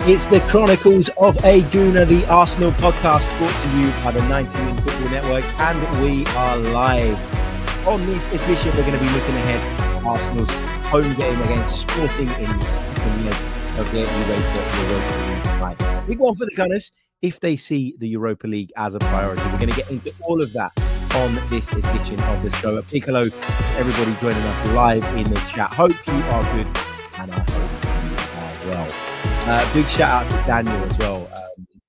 It's the Chronicles of a Gooner, the Arsenal podcast brought to you by the 90-Min Football Network, and we are live. On this edition, we're going to be looking ahead to Arsenal's home game against Sporting in the second leg of their Europa League tonight. Big one for the Gunners if they see the Europa League as a priority. We're going to get into all of that on this edition of the show. A big hello to everybody joining us live in the chat. Hope you are good, and I hope you are well. Big shout out to Daniel as well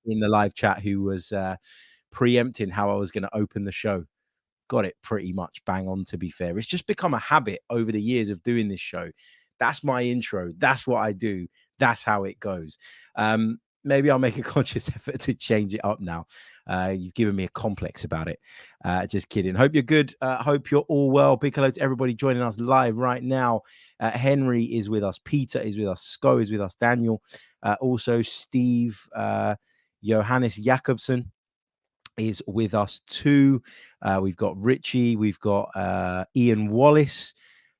in the live chat, who was preempting how I was going to open the show. Got it pretty much bang on, to be fair. It's just become a habit over the years of doing this show. That's my intro. That's what I do. That's how it goes. Maybe I'll make a conscious effort to change it up now. You've given me a complex about it. Just kidding. Hope you're good. Hope you're all well. Big hello to everybody joining us live right now. Henry is with us. Peter is with us. Sko is with us. Daniel. Also, Steve Johannes Jakobsen is with us too. We've got Richie. We've got Ian Wallace.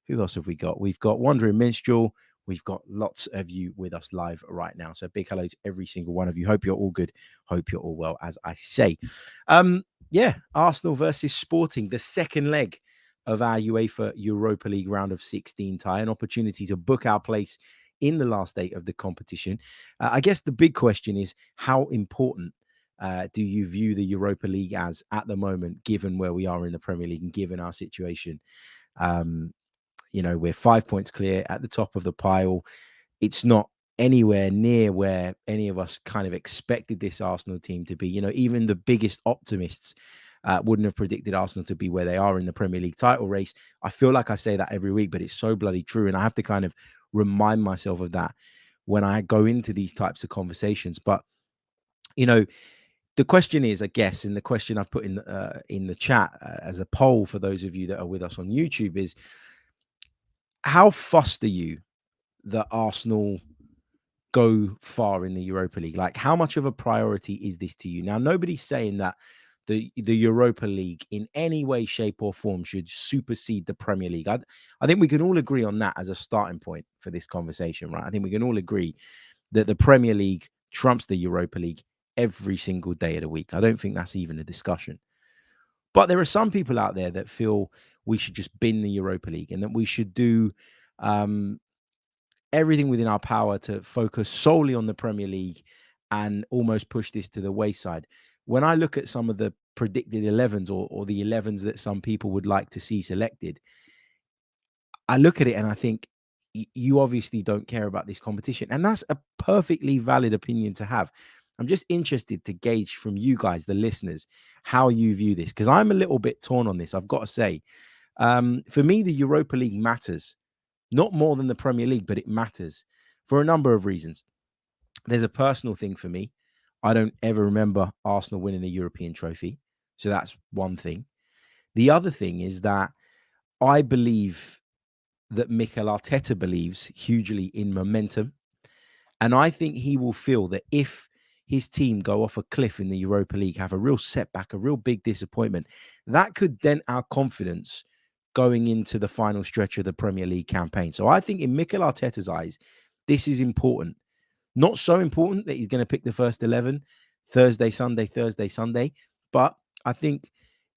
Who else have we got? We've got Wandering Minstrel. We've got lots of you with us live right now. So big hello to every single one of you. Hope you're all good. Hope you're all well, as I say. Yeah, Arsenal versus Sporting, the second leg of our UEFA Europa League round of 16 tie, an opportunity to book our place in the last day of the competition. I guess the big question is, how important do you view the Europa League as at the moment, given where we are in the Premier League and given our situation? You know, we're 5 points clear at the top of the pile. It's not anywhere near where any of us kind of expected this Arsenal team to be. You know, even the biggest optimists wouldn't have predicted Arsenal to be where they are in the Premier League title race. I feel like I say that every week, but it's so bloody true. And I have to kind of remind myself of that when I go into these types of conversations. But, you know, the question is, I guess, and the question I've put in the chat as a poll for those of you that are with us on YouTube is, how fussed are you that Arsenal go far in the Europa League? Like, how much of a priority is this to you? Now, nobody's saying that the Europa League in any way, shape, or form should supersede the Premier League. I think we can all agree on that as a starting point for this conversation, right? I think we can all agree that the Premier League trumps the Europa League every single day of the week. I don't think that's even a discussion. But there are some people out there that feel we should just bin the Europa League and that we should do everything within our power to focus solely on the Premier League and almost push this to the wayside. When I look at some of the predicted 11s or the 11s that some people would like to see selected, I look at it and I think, you obviously don't care about this competition. And that's a perfectly valid opinion to have. I'm just interested to gauge from you guys, the listeners, how you view this, because I'm a little bit torn on this, I've got to say. For me, the Europa League matters, not more than the Premier League, but it matters for a number of reasons. There's a personal thing for me. I don't ever remember Arsenal winning a European trophy. So that's one thing. The other thing is that I believe that Mikel Arteta believes hugely in momentum. And I think he will feel that if his team go off a cliff in the Europa League, have a real setback, a real big disappointment, that could dent our confidence going into the final stretch of the Premier League campaign. So I think in Mikel Arteta's eyes, this is important. Not so important that he's going to pick the first 11 Thursday, Sunday. But I think,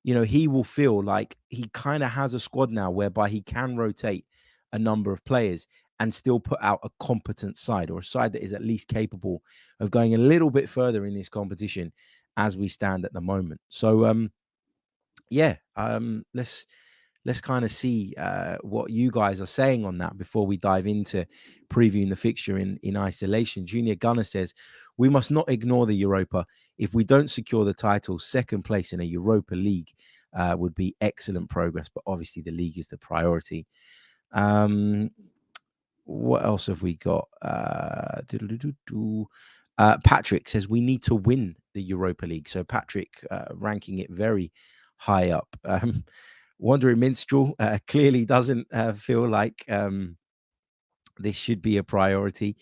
you know, he will feel like he kind of has a squad now whereby he can rotate a number of players and still put out a competent side, or a side that is at least capable of going a little bit further in this competition as we stand at the moment. So, let's kind of see what you guys are saying on that before we dive into previewing the fixture in isolation. Junior Gunner says, we must not ignore the Europa. If we don't secure the title, second place in a Europa League would be excellent progress. But obviously the league is the priority. What else have we got? Patrick says we need to win the Europa League. So Patrick ranking it very high up. Wandering Minstrel clearly doesn't feel like this should be a priority.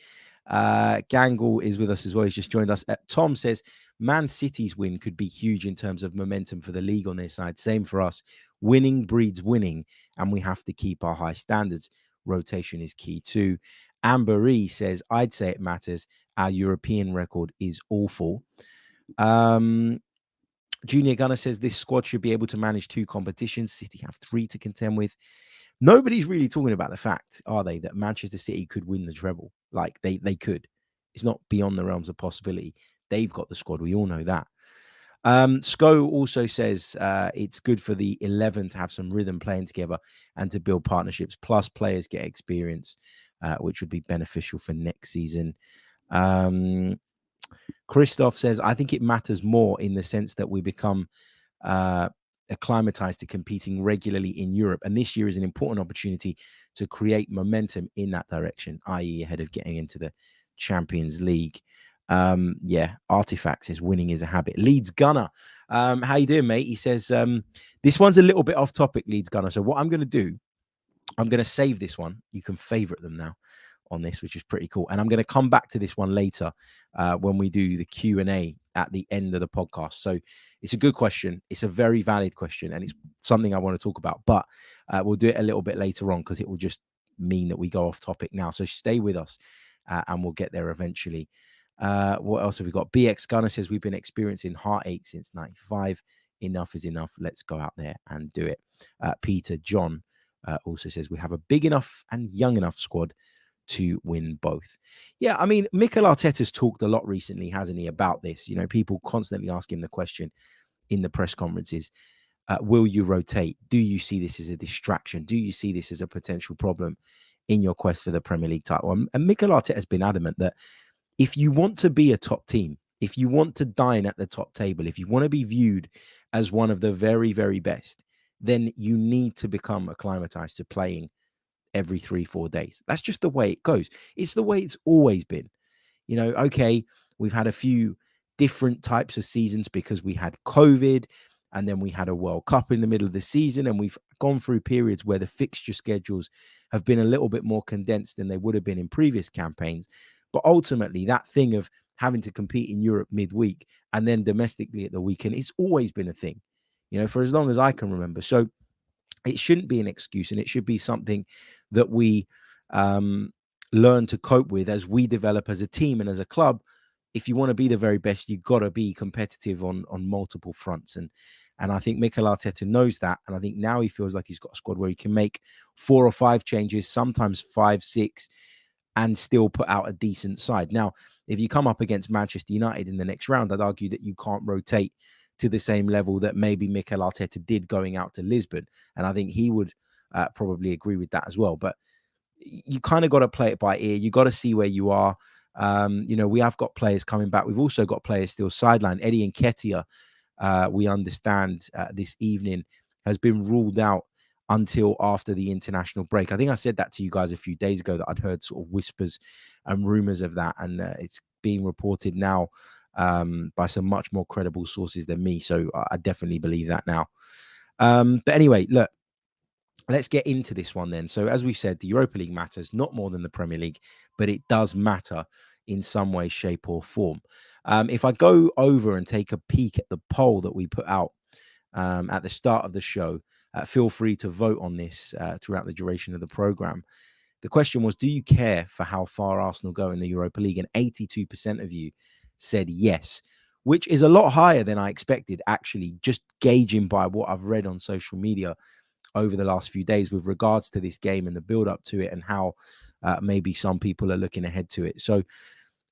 Gangle is with us as well. He's just joined us. Tom says Man City's win could be huge in terms of momentum for the league on their side. Same for us. Winning breeds winning, and we have to keep our high standards. Rotation is key too. Amber says, I'd say it matters. Our European record is awful. Junior Gunner says this squad should be able to manage 2 competitions. City have 3 to contend with. Nobody's really talking about the fact, are they, that Manchester City could win the treble? Like they could. It's not beyond the realms of possibility. They've got the squad. We all know that. Sko also says it's good for the 11 to have some rhythm playing together and to build partnerships. Plus, players get experience, which would be beneficial for next season. Christoph says, I think it matters more in the sense that we become acclimatized to competing regularly in Europe. And this year is an important opportunity to create momentum in that direction, i.e. ahead of getting into the Champions League. Artifact says winning is a habit. Leeds Gunner, how you doing, mate? He says, this one's a little bit off topic, Leeds Gunner. So what I'm going to do, I'm going to save this one. You can favorite them now on this, which is pretty cool. And I'm going to come back to this one later when we do the Q&A at the end of the podcast. So it's a good question. It's a very valid question, and it's something I want to talk about. But we'll do it a little bit later on because it will just mean that we go off topic now. So stay with us and we'll get there eventually. What else have we got? BX Gunner says we've been experiencing heartache since 95. Enough is enough. Let's go out there and do it. Peter John also says we have a big enough and young enough squad to win both. Yeah, I mean, Mikel Arteta's talked a lot recently, hasn't he, about this? You know, people constantly ask him the question in the press conferences, will you rotate? Do you see this as a distraction? Do you see this as a potential problem in your quest for the Premier League title? And Mikel Arteta has been adamant that if you want to be a top team, if you want to dine at the top table, if you want to be viewed as one of the very, very best, then you need to become acclimatized to playing every 3-4 days. That's just the way it goes. It's the way it's always been. You know, okay, we've had a few different types of seasons because we had COVID and then we had a World Cup in the middle of the season, and we've gone through periods where the fixture schedules have been a little bit more condensed than they would have been in previous campaigns. But ultimately, that thing of having to compete in Europe midweek and then domestically at the weekend, it's always been a thing, you know, for as long as I can remember. So it shouldn't be an excuse, and it should be something that we learn to cope with as we develop as a team and as a club. If you want to be the very best, you've got to be competitive on multiple fronts. And I think Mikel Arteta knows that. And I think now he feels like he's got a squad where he can make 4 or 5 changes, sometimes 5, 6, and still put out a decent side. Now, if you come up against Manchester United in the next round, I'd argue that you can't rotate to the same level that maybe Mikel Arteta did going out to Lisbon. And I think he would probably agree with that as well. But you kind of got to play it by ear. You got to see where you are. You know, we have got players coming back. We've also got players still sidelined. Eddie Nketiah, we understand this evening, has been ruled out until after the international break. I think I said that to you guys a few days ago, that I'd heard sort of whispers and rumors of that. And it's being reported now by some much more credible sources than me. So I definitely believe that now. But anyway, look, let's get into this one then. So as we said, the Europa League matters not more than the Premier League, but it does matter in some way, shape or form. If I go over and take a peek at the poll that we put out at the start of the show, feel free to vote on this throughout the duration of the program. The question was, do you care for how far Arsenal go in the Europa League? And 82% of you said yes, which is a lot higher than I expected, actually, just gauging by what I've read on social media over the last few days with regards to this game and the build up to it and how maybe some people are looking ahead to it. So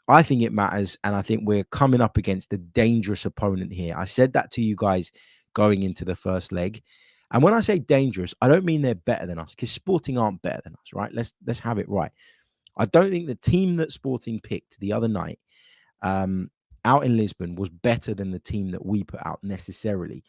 I think it matters. And I think we're coming up against a dangerous opponent here. I said that to you guys going into the first leg. And when I say dangerous, I don't mean they're better than us, because Sporting aren't better than us, right? Let's have it right. I don't think the team that Sporting picked the other night out in Lisbon was better than the team that we put out necessarily.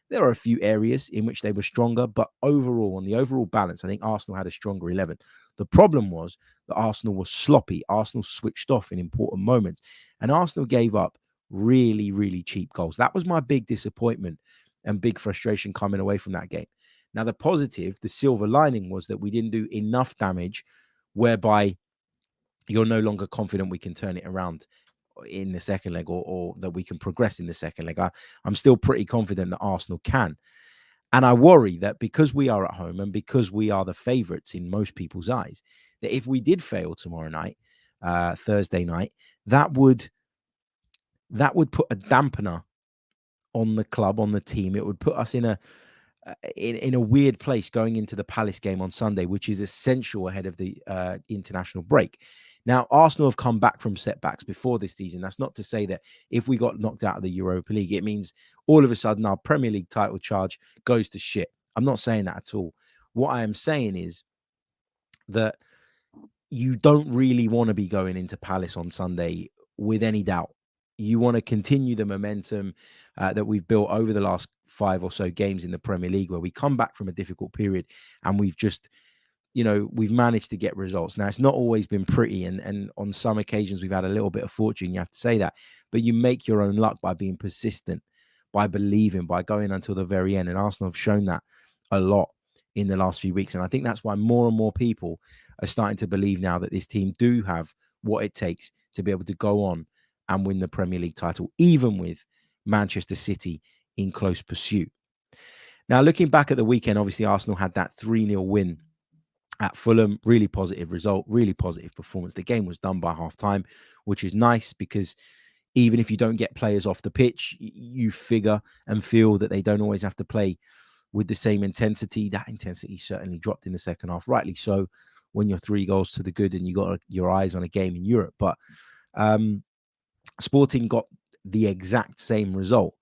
There are a few areas in which they were stronger, but overall, on the overall balance, I think Arsenal had a stronger 11. The problem was that Arsenal was sloppy. Arsenal switched off in important moments, and Arsenal gave up really, really cheap goals. That was my big disappointment and big frustration coming away from that game. Now, the positive, the silver lining, was that we didn't do enough damage whereby you're no longer confident we can turn it around in the second leg, or that we can progress in the second leg. I'm still pretty confident that Arsenal can. And I worry that because we are at home and because we are the favourites in most people's eyes, that if we did fail tomorrow night, Thursday night, that would put a dampener on the club, on the team. It would put us in a weird place going into the Palace game on Sunday, which is essential ahead of the international break. Now, Arsenal have come back from setbacks before this season. That's not to say that if we got knocked out of the Europa League, it means all of a sudden our Premier League title charge goes to shit. I'm not saying that at all. What I am saying is that you don't really want to be going into Palace on Sunday with any doubt. You want to continue the momentum that we've built over the last 5 or so games in the Premier League, where we come back from a difficult period and we've just, we've managed to get results. Now, it's not always been pretty, and on some occasions we've had a little bit of fortune, you have to say that, but you make your own luck by being persistent, by believing, by going until the very end. And Arsenal have shown that a lot in the last few weeks. And I think that's why more and more people are starting to believe now that this team do have what it takes to be able to go on and win the Premier League title, even with Manchester City in close pursuit. Now, looking back at the weekend, obviously Arsenal had that 3-0 win at Fulham. Really positive result, really positive performance. The game was done by half-time, which is nice because even if you don't get players off the pitch, you figure and feel that they don't always have to play with the same intensity. That intensity certainly dropped in the second half, rightly so, when you're 3 goals to the good and you got your eyes on a game in Europe. But Sporting got the exact same result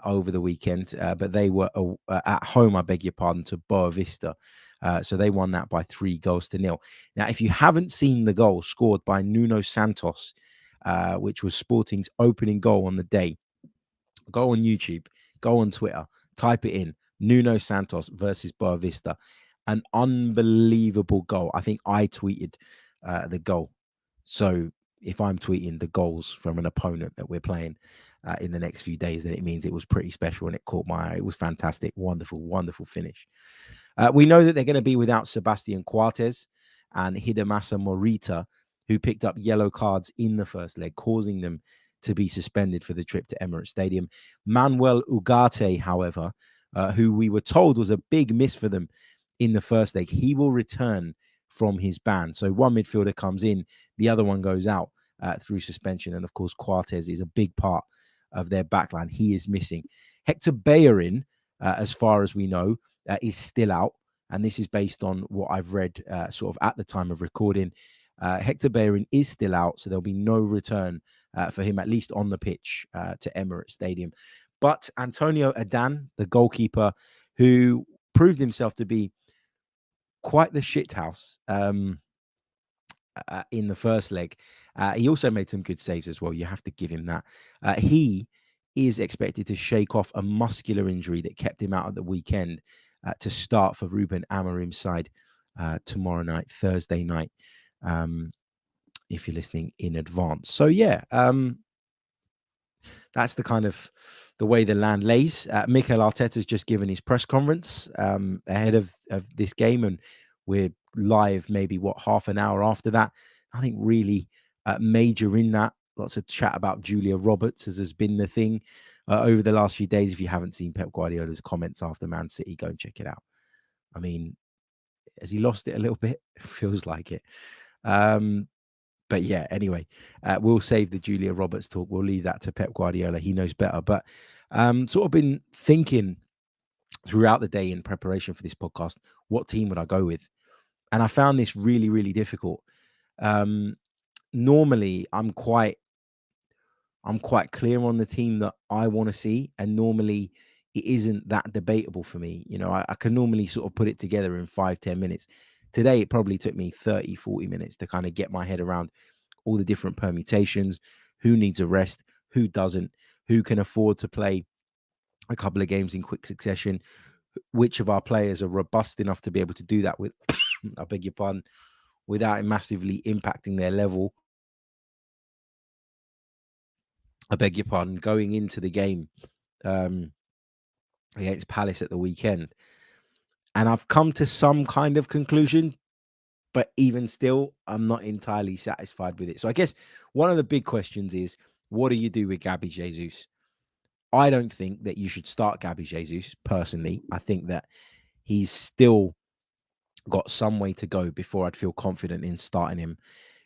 over the weekend, but they were at home, I beg your pardon, to Boa Vista. So they won that by 3-0. Now, if you haven't seen the goal scored by Nuno Santos, which was Sporting's opening goal on the day, go on YouTube, go on Twitter, type it in, Nuno Santos versus Boa Vista. An unbelievable goal. I think I tweeted the goal. So if I'm tweeting the goals from an opponent that we're playing in the next few days, then it means it was pretty special and it caught my eye. It was fantastic. Wonderful, wonderful finish. We know that they're going to be without Sebastian Coates and Hidemasa Morita, who picked up yellow cards in the first leg, causing them to be suspended for the trip to Emirates Stadium. Manuel Ugarte, however, who we were told was a big miss for them in the first leg, he will return from his ban. So one midfielder comes in, the other one goes out through suspension. And of course, Coates is a big part of their backline. He is missing. Hector Bellerin, as far as we know, is still out. And this is based on what I've read sort of at the time of recording. Hector Bellerin is still out, so there'll be no return for him, at least on the pitch, to Emirates Stadium. But Antonio Adan, the goalkeeper, who proved himself to be quite the shithouse in the first leg. He also made some good saves as well. You have to give him that. He is expected to shake off a muscular injury that kept him out at the weekend to start for Ruben Amorim's side tomorrow night, Thursday night, if you're listening in advance. So, yeah, that's the kind of the way the land lays. Mikel Arteta's just given his press conference ahead of this game, and we're live maybe, half an hour after that. I think really major in that. Lots of chat about Julia Roberts, as has been the thing over the last few days. If you haven't seen Pep Guardiola's comments after Man City, go and check it out. I mean, has he lost it a little bit? Feels like it. But yeah, anyway, we'll save the Julia Roberts talk. We'll leave that to Pep Guardiola. He knows better. But sort of been thinking throughout the day in preparation for this podcast, what team would I go with? And I found this really, really difficult. Normally, I'm quite clear on the team that I want to see. And normally, it isn't that debatable for me. You know, I can normally sort of put it together in 5-10 minutes. Today, it probably took me 30-40 minutes to kind of get my head around all the different permutations, who needs a rest, who doesn't, who can afford to play a couple of games in quick succession, which of our players are robust enough to be able to do that with, I beg your pardon, without it massively impacting their level. I beg your pardon, going into the game against Palace at the weekend. And I've come to some kind of conclusion, but even still, I'm not entirely satisfied with it. So I guess one of the big questions is, what do you do with Gabby Jesus? I don't think that you should start Gabby Jesus, personally. I think that he's still got some way to go before I'd feel confident in starting him.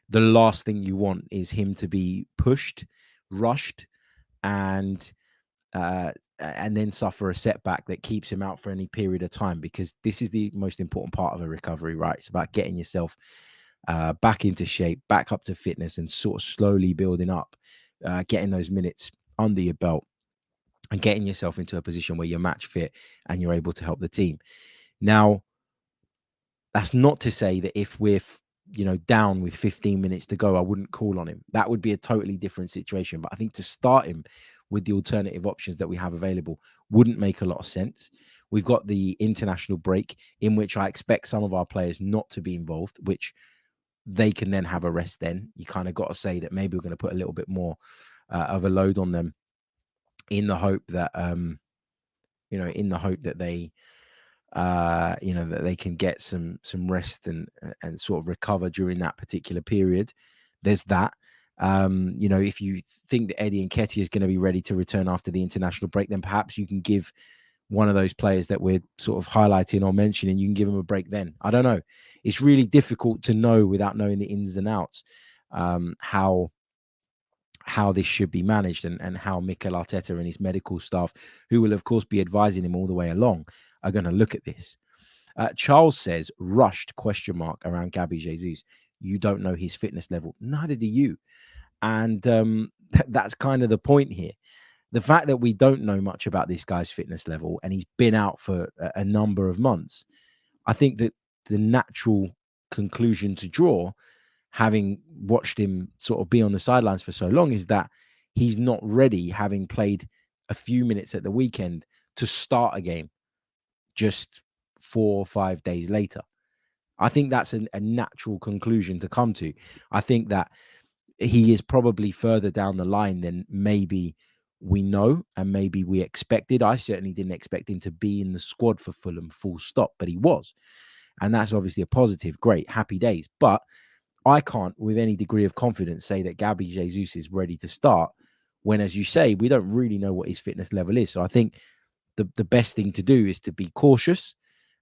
The last thing you want is him to be pushed, rushed, and then suffer a setback that keeps him out for any period of time, because this is the most important part of a recovery, right? It's about getting yourself back into shape, back up to fitness, and sort of slowly building up, getting those minutes under your belt and getting yourself into a position where you're match fit and you're able to help the team. Now, that's not to say that if we're down with 15 minutes to go, I wouldn't call on him. That would be a totally different situation. But I think to start him with the alternative options that we have available wouldn't make a lot of sense. We've got the international break, in which I expect some of our players not to be involved, which they can then have a rest. Then you kind of got to say that maybe we're going to put a little bit more of a load on them, in the hope that they that they can get some rest and sort of recover during that particular period. There's that. If you think that Eddie Nketiah is going to be ready to return after the international break, then perhaps you can give one of those players that we're sort of highlighting or mentioning, you can give them a break then. I don't know. It's really difficult to know without knowing the ins and outs, how this should be managed, and how Mikel Arteta and his medical staff, who will of course be advising him all the way along, are going to look at this. Charles says, rushed ? Around Gabby Jesus. You don't know his fitness level. Neither do you. And that's kind of the point here. The fact that we don't know much about this guy's fitness level, and he's been out for a number of months, I think that the natural conclusion to draw, having watched him sort of be on the sidelines for so long, is that he's not ready, having played a few minutes at the weekend, to start a game just 4 or 5 days later. I think that's a natural conclusion to come to. I think that he is probably further down the line than maybe we know and maybe we expected. I certainly didn't expect him to be in the squad for Fulham, full stop, but he was. And that's obviously a positive. Great, happy days. But I can't, with any degree of confidence, say that Gabby Jesus is ready to start when, as you say, we don't really know what his fitness level is. So I think the best thing to do is to be cautious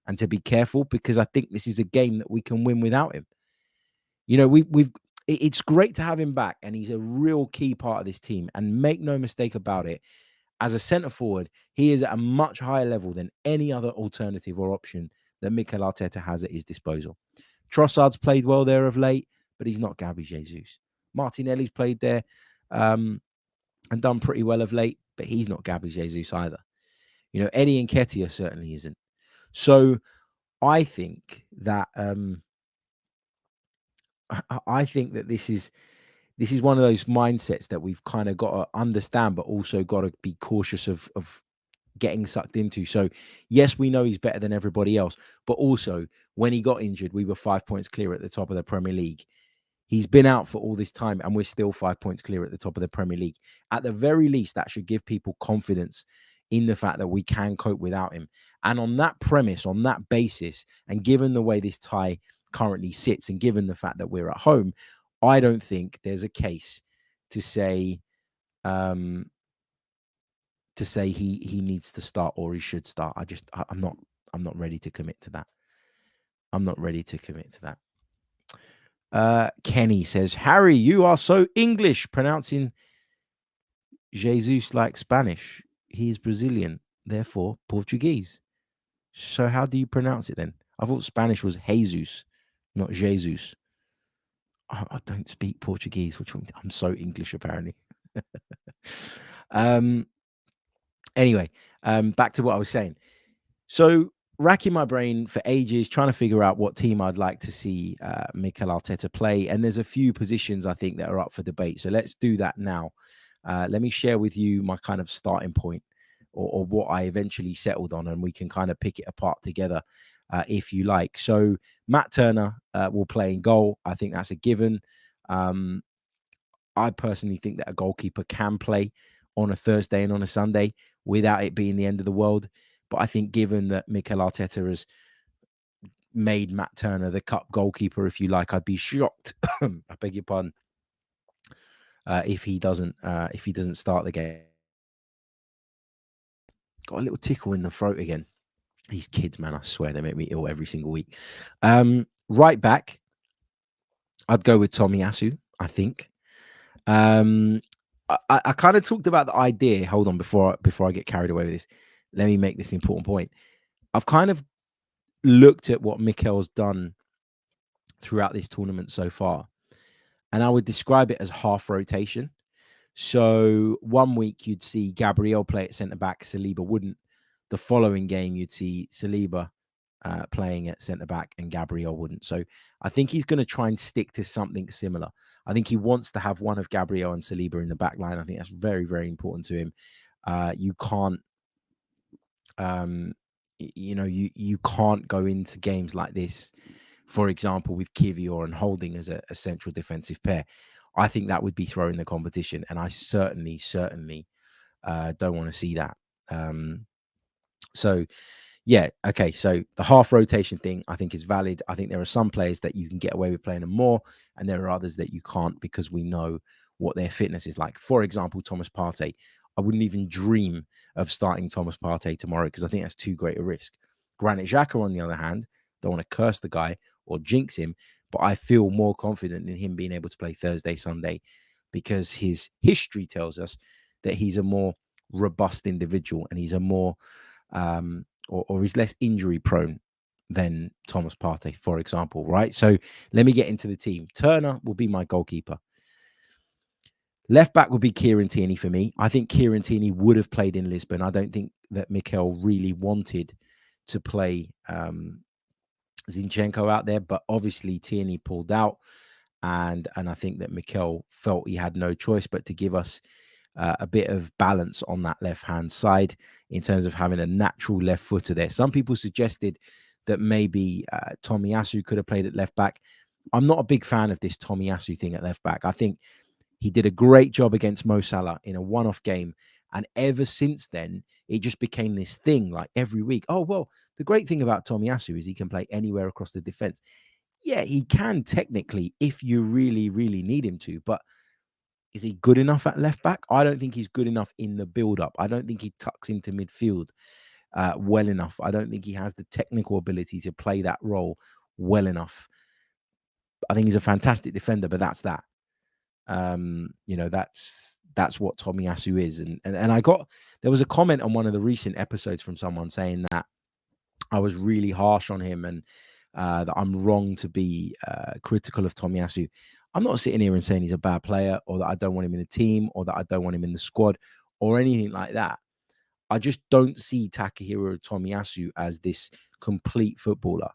and to be careful, because I think this is a game that we can win without him. It's great to have him back, and he's a real key part of this team. And make no mistake about it, as a centre forward, he is at a much higher level than any other alternative or option that Mikel Arteta has at his disposal. Trossard's played well there of late, but he's not Gabby Jesus. Martinelli's played there and done pretty well of late, but he's not Gabby Jesus either. Eddie Nketiah certainly isn't. So I think that this is one of those mindsets that we've kind of got to understand, but also got to be cautious of getting sucked into. So yes, we know he's better than everybody else, but also when he got injured, we were 5 points clear at the top of the Premier League. He's been out for all this time, and we're still 5 points clear at the top of the Premier League. At the very least, that should give people confidence in the fact that we can cope without him. And on that premise, on that basis, and given the way this tie currently sits, and given the fact that we're at home, I don't think there's a case to say he needs to start or he should start. I'm not ready to commit to that. I'm not ready to commit to that. Kenny says, Harry, you are so English, pronouncing Jesus like Spanish. He is Brazilian, therefore Portuguese. So how do you pronounce it then? I thought Spanish was Jesus, not Jesus. I don't speak Portuguese, which I'm so English apparently. Anyway, back to what I was saying. So racking my brain for ages, trying to figure out what team I'd like to see Mikel Arteta play. And there's a few positions I think that are up for debate. So let's do that now. Let me share with you my kind of starting point, or what I eventually settled on, and we can kind of pick it apart together if you like. So Matt Turner will play in goal. I think that's a given. I personally think that a goalkeeper can play on a Thursday and on a Sunday without it being the end of the world. But I think given that Mikel Arteta has made Matt Turner the cup goalkeeper, if you like, I'd be shocked. I beg your pardon. If he doesn't start the game. Got a little tickle in the throat again. These kids, man, I swear they make me ill every single week. Right back, I'd go with Tomiyasu, I think. I kind of talked about the idea. Hold on, before I get carried away with this, let me make this important point. I've kind of looked at what Mikel's done throughout this tournament so far, and I would describe it as half rotation. So one week you'd see Gabriel play at centre back, Saliba wouldn't. The following game you'd see Saliba playing at centre back and Gabriel wouldn't. So I think he's going to try and stick to something similar. I think he wants to have one of Gabriel and Saliba in the back line. I think that's very, very important to him. You can't, you can't go into games like this, for example, with Kivior and Holding as a central defensive pair. I think that would be throwing the competition, and I certainly don't want to see that. So yeah, okay. So the half rotation thing, I think, is valid. I think there are some players that you can get away with playing them more, and there are others that you can't because we know what their fitness is like. For example, Thomas Partey. I wouldn't even dream of starting Thomas Partey tomorrow because I think that's too great a risk. Granit Xhaka, on the other hand, don't want to curse the guy or jinx him, but I feel more confident in him being able to play Thursday, Sunday, because his history tells us that he's a more robust individual and he's a more or he's less injury prone than Thomas Partey, for example, right? So let me get into the team. Turner will be my goalkeeper. Left back would be Kieran Tierney for me. I think Kieran Tierney would have played in Lisbon. I don't think that Mikel really wanted to play Zinchenko out there, but obviously Tierney pulled out, and I think that Mikel felt he had no choice but to give us a bit of balance on that left-hand side in terms of having a natural left footer there. Some people suggested that maybe Tomiyasu could have played at left back. I'm not a big fan of this Tomiyasu thing at left back. I think he did a great job against Mo Salah in a one-off game. And ever since then, it just became this thing like every week. Oh, well, the great thing about Tomiyasu is he can play anywhere across the defense. Yeah, he can technically if you really, really need him to. But is he good enough at left back? I don't think he's good enough in the build-up. I don't think he tucks into midfield well enough. I don't think he has the technical ability to play that role well enough. I think he's a fantastic defender, but that's that. That's what Tomiyasu is. And there was a comment on one of the recent episodes from someone saying that I was really harsh on him and that I'm wrong to be critical of Tomiyasu. I'm not sitting here and saying he's a bad player or that I don't want him in the team or that I don't want him in the squad or anything like that. I just don't see Takahiro Tomiyasu as this complete footballer.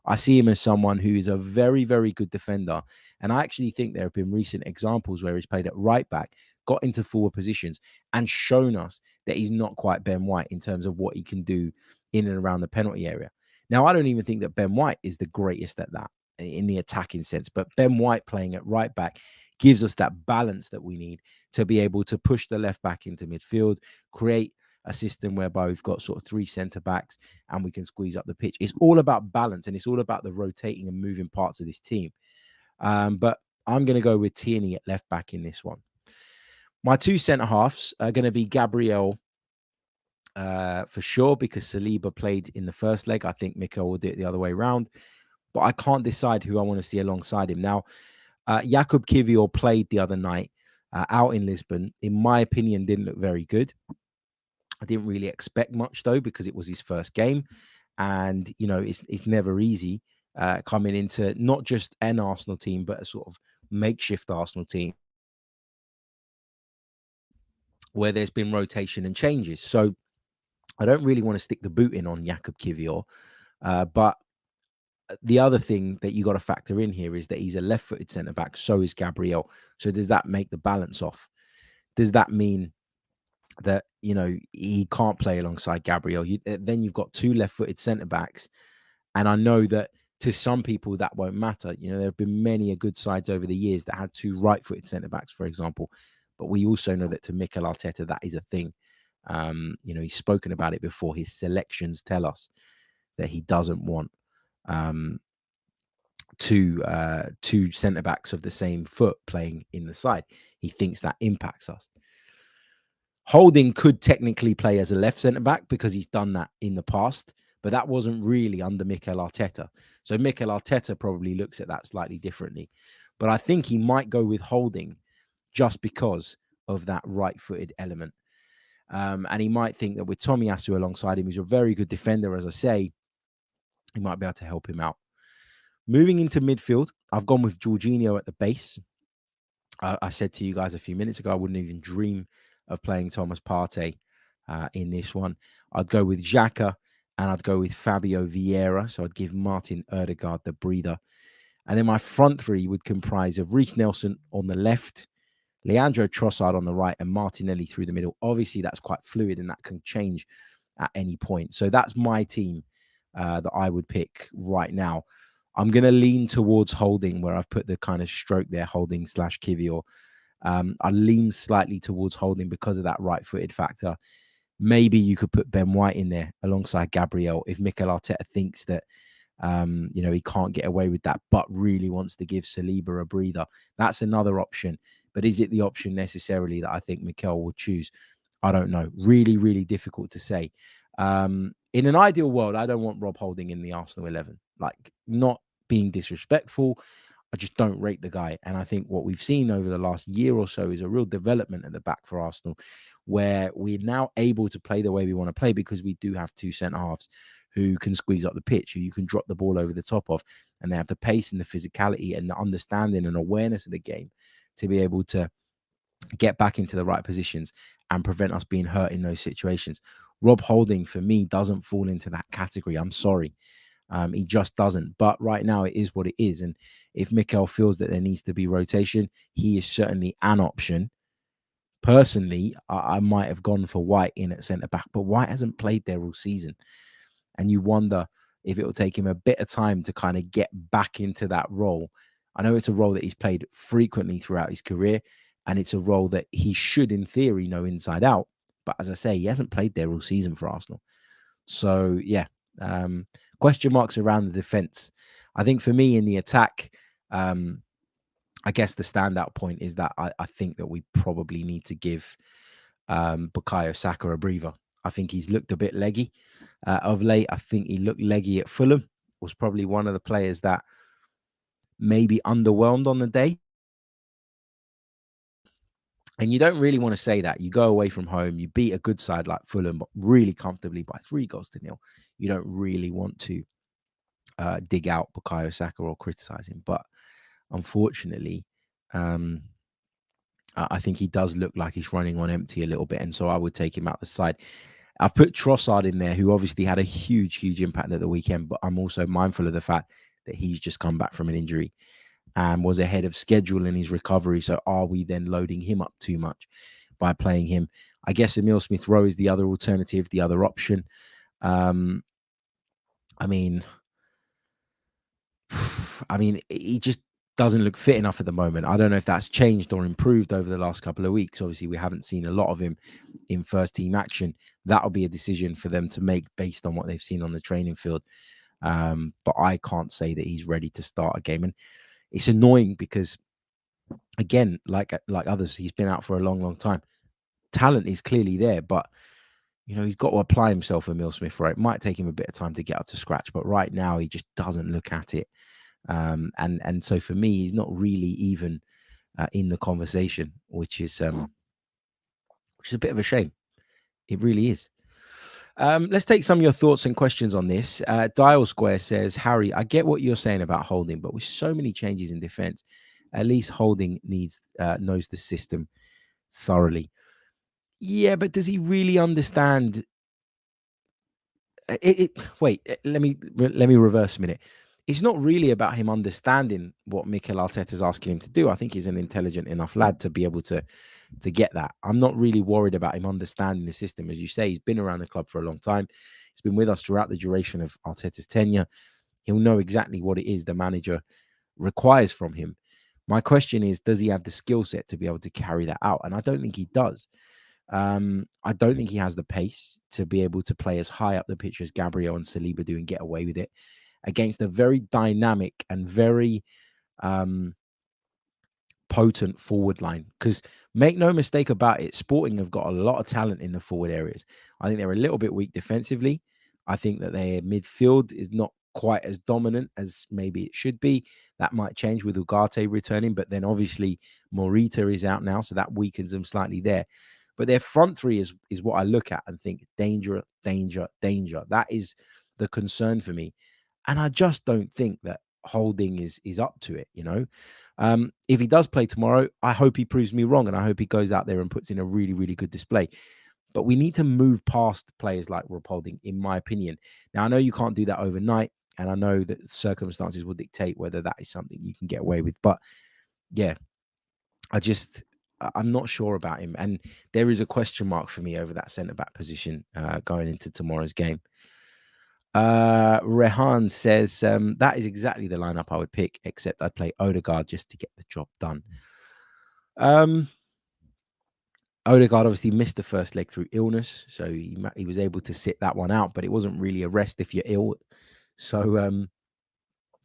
I see him as someone who is a very, very good defender. And I actually think there have been recent examples where he's played at right back, got into forward positions and shown us that he's not quite Ben White in terms of what he can do in and around the penalty area. Now, I don't even think that Ben White is the greatest at that in the attacking sense, but Ben White playing at right back gives us that balance that we need to be able to push the left back into midfield, create a system whereby we've got sort of three centre backs and we can squeeze up the pitch. It's all about balance and it's all about the rotating and moving parts of this team. But I'm going to go with Tierney at left back in this one. My two centre halves are going to be Gabriel for sure, because Saliba played in the first leg. I think Mikel will do it the other way around, but I can't decide who I want to see alongside him. Now, Jakub Kivior played the other night out in Lisbon. In my opinion, didn't look very good. I didn't really expect much, though, because it was his first game. And, it's never easy coming into not just an Arsenal team, but a sort of makeshift Arsenal team where there's been rotation and changes. So I don't really want to stick the boot in on Jakub Kivior. But the other thing that you got to factor in here is that he's a left-footed centre-back. So is Gabriel. So does that make the balance off? Does that mean that, he can't play alongside Gabriel? Then you've got two left-footed centre-backs. And I know that to some people that won't matter. There have been many good sides over the years that had two right-footed centre-backs, for example. But we also know that to Mikel Arteta, that is a thing. He's spoken about it before. His selections tell us that he doesn't want two centre-backs of the same foot playing in the side. He thinks that impacts us. Holding could technically play as a left centre-back because he's done that in the past, but that wasn't really under Mikel Arteta. So Mikel Arteta probably looks at that slightly differently. But I think he might go with Holding just because of that right-footed element. And he might think that with Tomiyasu alongside him, who's a very good defender, as I say, he might be able to help him out. Moving into midfield, I've gone with Jorginho at the base. I said to you guys a few minutes ago, I wouldn't even dream of playing Thomas Partey in this one. I'd go with Xhaka and I'd go with Fabio Vieira. So I'd give Martin Ødegaard the breather. And then my front three would comprise of Reece Nelson on the left, Leandro Trossard on the right, and Martinelli through the middle. Obviously, that's quite fluid and that can change at any point. So that's my team that I would pick right now. I'm going to lean towards Holding, where I've put the kind of stroke there, Holding / Kivior. I lean slightly towards Holding because of that right-footed factor. Maybe you could put Ben White in there alongside Gabriel if Mikel Arteta thinks that he can't get away with that, but really wants to give Saliba a breather. That's another option. But is it the option necessarily that I think Mikel would choose? I don't know. Really, really difficult to say. In an ideal world, I don't want Rob Holding in the Arsenal 11. Like, not being disrespectful, I just don't rate the guy. And I think what we've seen over the last year or so is a real development at the back for Arsenal, where we're now able to play the way we want to play because we do have two centre-halves who can squeeze up the pitch, who you can drop the ball over the top of, and they have the pace and the physicality and the understanding and awareness of the game to be able to get back into the right positions and prevent us being hurt in those situations. Rob Holding, for me, doesn't fall into that category. I'm sorry. He just doesn't. But right now, it is what it is. And if Mikel feels that there needs to be rotation, he is certainly an option. Personally, I might have gone for White in at centre-back, but White hasn't played there all season. And you wonder if it will take him a bit of time to kind of get back into that role. I know it's a role that he's played frequently throughout his career, and it's a role that he should, in theory, know inside out. But as I say, he hasn't played there all season for Arsenal. So, yeah, question marks around the defence. I think for me in the attack, I guess the standout point is that I think that we probably need to give Bukayo Saka a breather. I think he's looked a bit leggy of late. I think he looked leggy at Fulham. Was probably one of the players that maybe underwhelmed on the day. And you don't really want to say that. You go away from home, you beat a good side like Fulham, but really comfortably by 3-0. You don't really want to dig out Bukayo Saka or criticize him. But unfortunately, I think he does look like he's running on empty a little bit. And so I would take him out the side. I've put Trossard in there, who obviously had a huge, huge impact at the weekend. But I'm also mindful of the fact that he's just come back from an injury and was ahead of schedule in his recovery. So are we then loading him up too much by playing him? I guess Emile Smith-Rowe is the other alternative, the other option. I mean, he just doesn't look fit enough at the moment. I don't know if that's changed or improved over the last couple of weeks. Obviously, we haven't seen a lot of him in first team action. That'll be a decision for them to make based on what they've seen on the training field. But I can't say that he's ready to start a game. And it's annoying because, again, like others, he's been out for a long, long time. Talent is clearly there, but he's got to apply himself, Emile Smith-Rowe. It might take him a bit of time to get up to scratch, but right now he just doesn't look at it. And so for me, he's not really even in the conversation, which is a bit of a shame. It really is. Let's take some of your thoughts and questions on this. Dial Square says, Harry, I get what you're saying about Holding, but with so many changes in defense, at least Holding knows the system thoroughly. Yeah, but does he really understand? Wait, let me reverse a minute. It's not really about him understanding what Mikel Arteta is asking him to do. I think he's an intelligent enough lad to be able to get that. I'm not really worried about him understanding the system. As you say, he's been around the club for a long time. He's been with us throughout the duration of Arteta's tenure. He'll know exactly what it is the manager requires from him. My question is, does he have the skill set to be able to carry that out? And I don't think he does. I don't think he has the pace to be able to play as high up the pitch as Gabriel and Saliba do and get away with it against a very dynamic and very potent forward line. Because make no mistake about it, Sporting have got a lot of talent in the forward areas. I think they're a little bit weak defensively. I think that their midfield is not quite as dominant as maybe it should be. That might change with Ugarte returning, but then obviously Morita is out now, so that weakens them slightly there. But their front three is what I look at and think danger, danger, danger. That is the concern for me. And I just don't think that Holding is up to it, you know. If he does play tomorrow, I hope he proves me wrong, and I hope he goes out there and puts in a really, really good display. But we need to move past players like Rob Holding, in my opinion. Now, I know you can't do that overnight, and I know that circumstances will dictate whether that is something you can get away with. But yeah, I'm not sure about him. And there is a question mark for me over that centre-back position going into tomorrow's game. Rehan says, that is exactly the lineup I would pick, except I'd play Odegaard just to get the job done. Odegaard obviously missed the first leg through illness, so he was able to sit that one out, but it wasn't really a rest if you're ill. So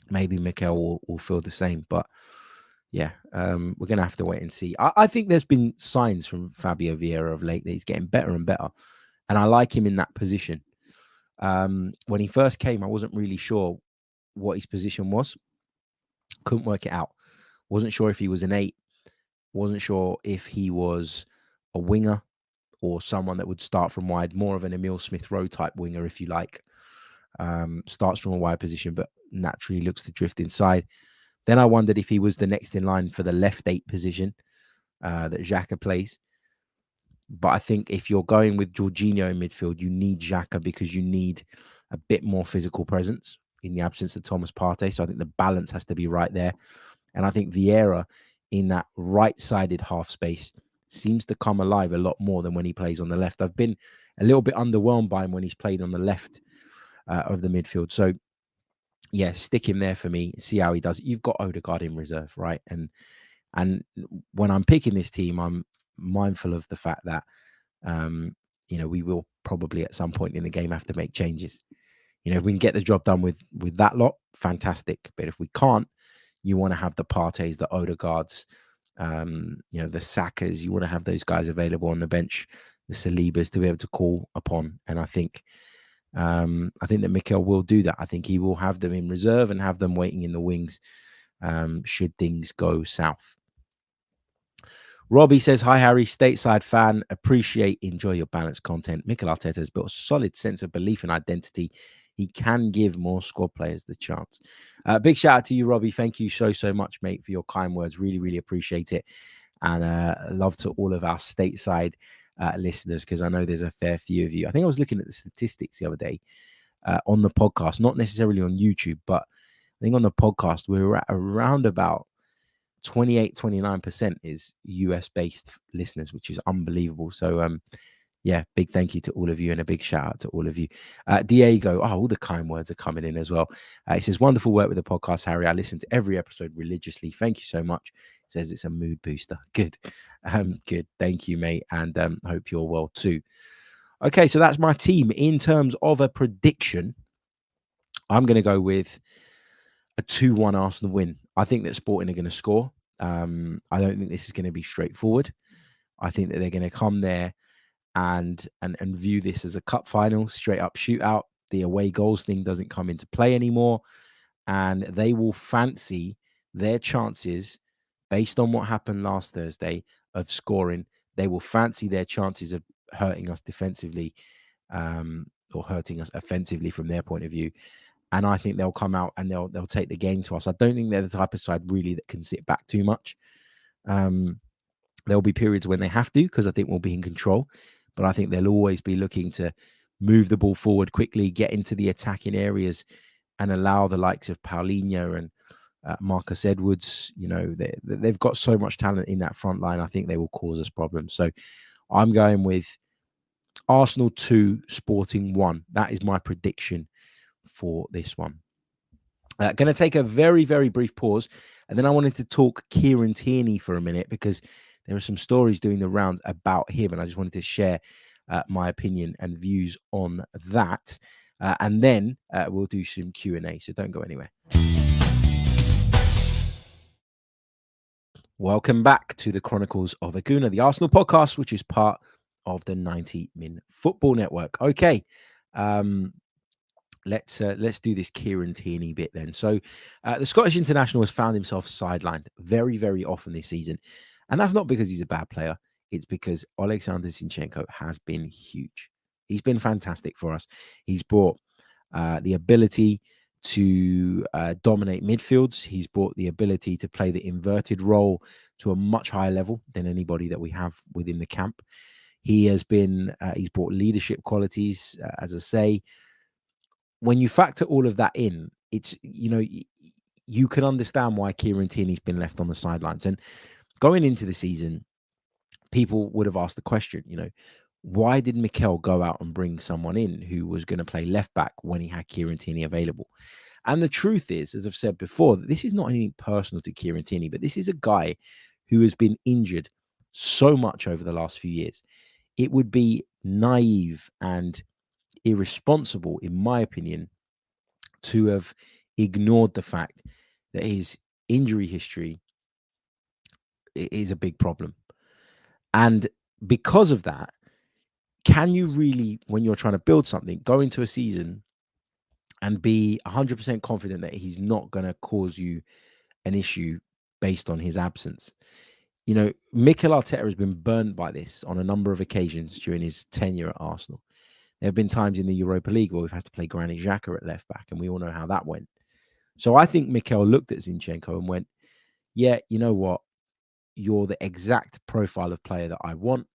maybe Mikel will feel the same. But yeah, we're going to have to wait and see. I think there's been signs from Fabio Vieira of late that he's getting better and better, and I like him in that position. When he first came, I wasn't really sure what his position was. Couldn't work it out. Wasn't sure if he was an 8. Wasn't sure if he was a winger or someone that would start from wide, more of an Emile Smith-Rowe type winger, if you like. Starts from a wide position, but naturally looks to drift inside. Then I wondered if he was the next in line for the left 8 position that Xhaka plays. But I think if you're going with Jorginho in midfield, you need Xhaka because you need a bit more physical presence in the absence of Thomas Partey. So I think the balance has to be right there. And I think Vieira in that right-sided half space seems to come alive a lot more than when he plays on the left. I've been a little bit underwhelmed by him when he's played on the left of the midfield. So, yeah, stick him there for me. See how he does. You've got Odegaard in reserve, right? And when I'm picking this team, I'm mindful of the fact that, we will probably at some point in the game have to make changes. If we can get the job done with that lot, fantastic. But if we can't, you want to have the Parteys, the Odegaards, the Sakas. You want to have those guys available on the bench, the Salibas, to be able to call upon. And I think that Mikel will do that. I think he will have them in reserve and have them waiting in the wings should things go south. Robbie says, hi, Harry, stateside fan. Enjoy your balanced content. Mikel Arteta has built a solid sense of belief and identity. He can give more squad players the chance. Big shout out to you, Robbie. Thank you so much, mate, for your kind words. Really, really appreciate it. And love to all of our stateside listeners, because I know there's a fair few of you. I think I was looking at the statistics the other day on the podcast, not necessarily on YouTube, but I think on the podcast, we were at around about 28-29% is US-based listeners, which is unbelievable. So, yeah, big thank you to all of you and a big shout out to all of you. Diego, all the kind words are coming in as well. He says, wonderful work with the podcast, Harry. I listen to every episode religiously. Thank you so much. He says it's a mood booster. Good. Good. Thank you, mate. And hope you're well too. Okay, so that's my team. In terms of a prediction, I'm going to go with a 2-1 Arsenal win. I think that Sporting are going to score. I don't think this is going to be straightforward. I think that they're going to come there and view this as a cup final, straight up shootout. The away goals thing doesn't come into play anymore. And they will fancy their chances based on what happened last Thursday of scoring. They will fancy their chances of hurting us defensively or hurting us offensively from their point of view. And I think they'll come out and they'll take the game to us. I don't think they're the type of side really that can sit back too much. There'll be periods when they have to, because I think we'll be in control. But I think they'll always be looking to move the ball forward quickly, get into the attacking areas, and allow the likes of Paulinho and Marcus Edwards. They've got so much talent in that front line. I think they will cause us problems. So I'm going with Arsenal 2, Sporting 1. That is my prediction for this one. Going to take a very, very brief pause. And then I wanted to talk Kieran Tierney for a minute, because there are some stories doing the rounds about him, and I just wanted to share my opinion and views on that. And then we'll do some Q&A, so don't go anywhere. Welcome back to the Chronicles of a Gooner, the Arsenal podcast, which is part of the 90 Min Football Network. Okay. let's do this Kieran Tierney bit then. So the Scottish international has found himself sidelined very, very often this season. And that's not because he's a bad player. It's because Alexander Zinchenko has been huge. He's been fantastic for us. He's brought the ability to dominate midfields. He's brought the ability to play the inverted role to a much higher level than anybody that we have within the camp. He has been, he's brought leadership qualities, as I say. When you factor all of that in, it's, you can understand why Kieran Tierney's been left on the sidelines. And going into the season, people would have asked the question, why did Mikel go out and bring someone in who was going to play left back when he had Kieran Tierney available? And the truth is, as I've said before, that this is not anything personal to Kieran Tierney, but this is a guy who has been injured so much over the last few years. It would be naive and irresponsible, in my opinion, to have ignored the fact that his injury history is a big problem. And because of that, can you really, when you're trying to build something, go into a season and be 100% confident that he's not going to cause you an issue based on his absence? Mikel Arteta has been burned by this on a number of occasions during his tenure at Arsenal. There have been times in the Europa League where we've had to play Granit Xhaka at left back, and we all know how that went. So I think Mikel looked at Zinchenko and went, yeah, you know what? You're the exact profile of player that I want.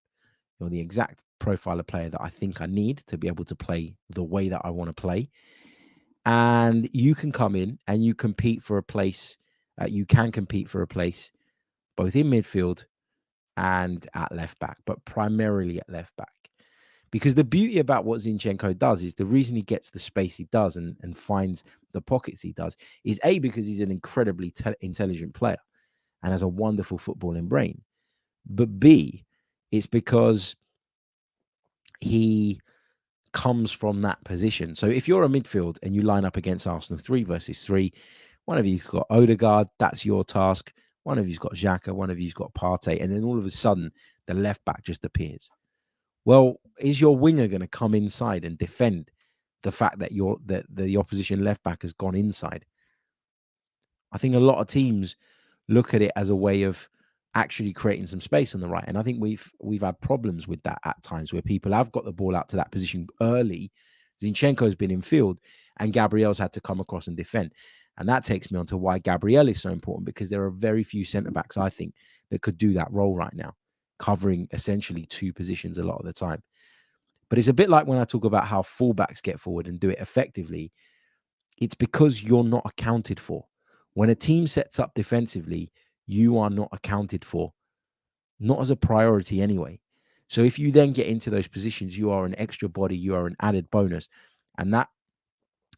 You're the exact profile of player that I think I need to be able to play the way that I want to play. And you can come in and you compete for a place. You can compete for a place both in midfield and at left back, but primarily at left back. Because the beauty about what Zinchenko does is the reason he gets the space he does and finds the pockets he does is A, because he's an incredibly intelligent player and has a wonderful footballing brain. But B, it's because he comes from that position. So if you're a midfield and you line up against Arsenal 3 versus 3, one of you's got Odegaard, that's your task. One of you's got Xhaka, one of you's got Partey, and then all of a sudden the left back just appears. Well, is your winger going to come inside and defend the fact that the opposition left back has gone inside? I think a lot of teams look at it as a way of actually creating some space on the right, and I think we've had problems with that at times where people have got the ball out to that position early. Zinchenko's been in field, and Gabriel's had to come across and defend. And that takes me on to why Gabriel is so important, because there are very few centre backs, I think, that could do that role right now, covering essentially two positions a lot of the time. But it's a bit like when I talk about how fullbacks get forward and do it effectively. It's because you're not accounted for. When a team sets up defensively, you are not accounted for, not as a priority anyway. So if you then get into those positions, you are an extra body, you are an added bonus. And that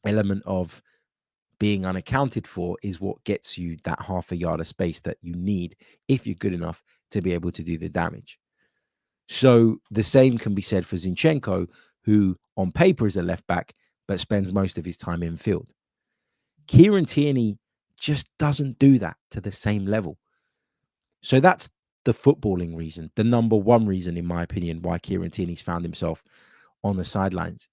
element of being unaccounted for is what gets you that half a yard of space that you need if you're good enough to be able to do the damage. So the same can be said for Zinchenko, who on paper is a left back, but spends most of his time in field. Kieran Tierney just doesn't do that to the same level. So that's the footballing reason, the number one reason, in my opinion, why Kieran Tierney's found himself on the sidelines.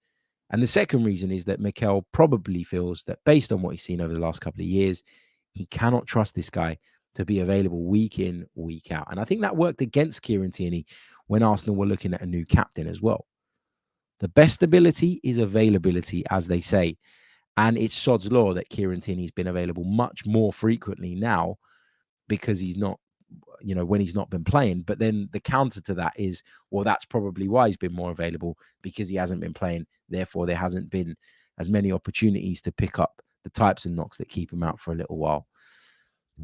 And the second reason is that Mikel probably feels that based on what he's seen over the last couple of years, he cannot trust this guy to be available week in, week out. And I think that worked against Kieran Tierney when Arsenal were looking at a new captain as well. The best ability is availability, as they say. And it's sod's law that Kieran Tierney's been available much more frequently now because he's not, when he's not been playing. But then the counter to that is, well, that's probably why he's been more available, because he hasn't been playing. Therefore, there hasn't been as many opportunities to pick up the types of knocks that keep him out for a little while.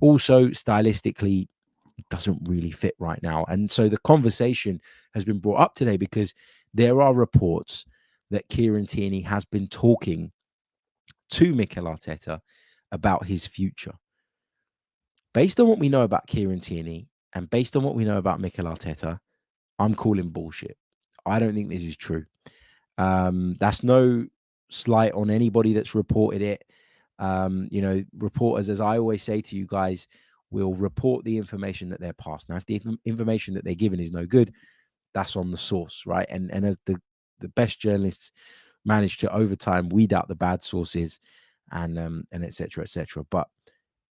Also, stylistically, it doesn't really fit right now. And so the conversation has been brought up today because there are reports that Kieran Tierney has been talking to Mikel Arteta about his future. Based on what we know about Kieran Tierney and based on what we know about Mikel Arteta, I'm calling bullshit. I don't think this is true. That's no slight on anybody that's reported it. Reporters, as I always say to you guys, will report the information that they're passed. Now, if the information that they're given is no good, that's on the source, right? And as the best journalists manage to over time weed out the bad sources and et cetera, et cetera. But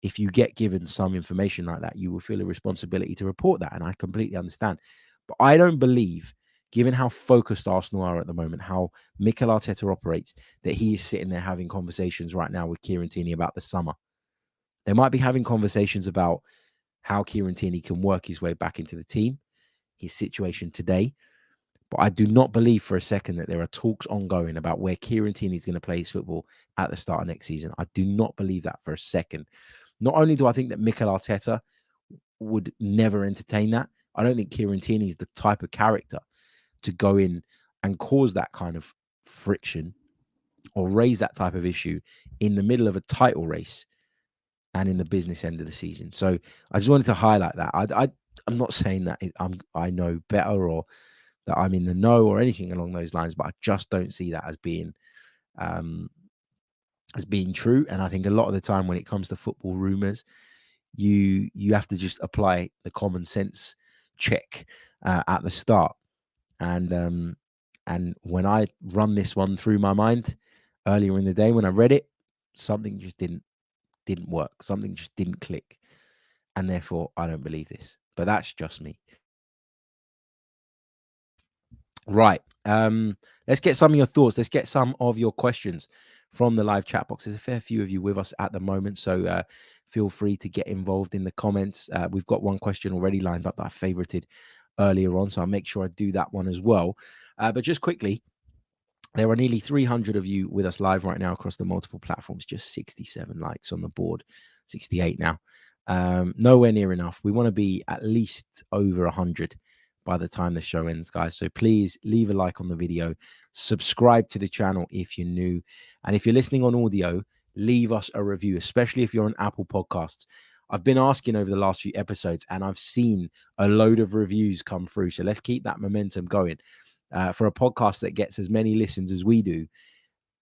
if you get given some information like that, you will feel a responsibility to report that. And I completely understand. But I don't believe, given how focused Arsenal are at the moment, how Mikel Arteta operates, that he is sitting there having conversations right now with Kieran Tierney about the summer. They might be having conversations about how Kieran Tierney can work his way back into the team, his situation today. But I do not believe for a second that there are talks ongoing about where Kieran Tierney is going to play his football at the start of next season. I do not believe that for a second. Not only do I think that Mikel Arteta would never entertain that, I don't think Kieran Tierney is the type of character to go in and cause that kind of friction or raise that type of issue in the middle of a title race and in the business end of the season. So I just wanted to highlight that. I'm not saying that I know better or that I'm in the know or anything along those lines, but I just don't see that as being true. And I think a lot of the time when it comes to football rumors, you have to just apply the common sense check at the start. And when I run this one through my mind earlier in the day, when I read it, something just didn't work. Something just didn't click. And therefore, I don't believe this. But that's just me. Right. Let's get some of your thoughts. Let's get some of your questions from the live chat box. There's a fair few of you with us at the moment, so feel free to get involved in the comments. We've got one question already lined up that I favorited earlier on, so I'll make sure I do that one as well. But just quickly, there are nearly 300 of you with us live right now across the multiple platforms. Just 67 likes on the board, 68 now. Nowhere near enough. We want to be at least over 100 by the time the show ends, guys. So please leave a like on the video, subscribe to the channel if you're new, and if you're listening on audio, leave us a review, especially if you're on Apple Podcasts. I've been asking over the last few episodes, and I've seen a load of reviews come through. So let's keep that momentum going. For a podcast that gets as many listens as we do,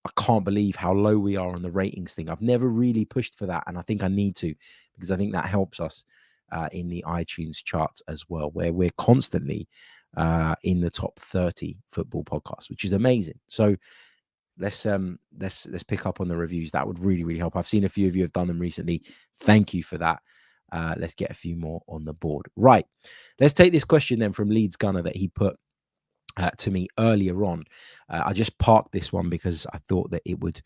I can't believe how low we are on the ratings thing. I've never really pushed for that, and I think I need to, because I think that helps us in the iTunes charts as well, where we're constantly in the top 30 football podcasts, which is amazing. So let's pick up on the reviews. That would really, really help. I've seen a few of you have done them recently. Thank you for that. Let's get a few more on the board. Right. Let's take this question then from Leeds Gunner that he put to me earlier on. I just parked this one because I thought that it would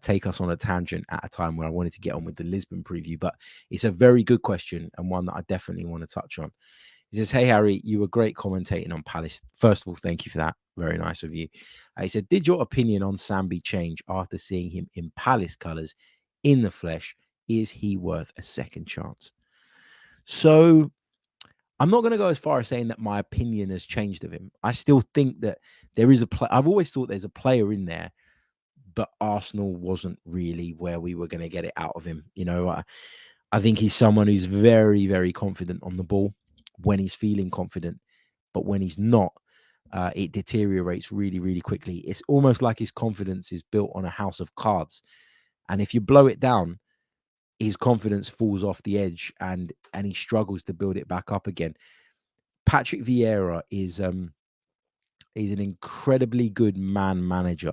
take us on a tangent at a time where I wanted to get on with the Lisbon preview, but it's a very good question and one that I definitely want to touch on. He says, "Hey Harry, you were great commentating on Palace. First of all, thank you for that. Very nice of you." He said, "Did your opinion on Sambi change after seeing him in Palace colours in the flesh? Is he worth a second chance?" So I'm not going to go as far as saying that my opinion has changed of him. I still think that there is I've always thought there's a player in there, but Arsenal wasn't really where we were going to get it out of him. You know, I think he's someone who's very, very confident on the ball when he's feeling confident, but when he's not, it deteriorates really, really quickly. It's almost like his confidence is built on a house of cards. And if you blow it down, his confidence falls off the edge and he struggles to build it back up again. Patrick Vieira is an incredibly good man manager.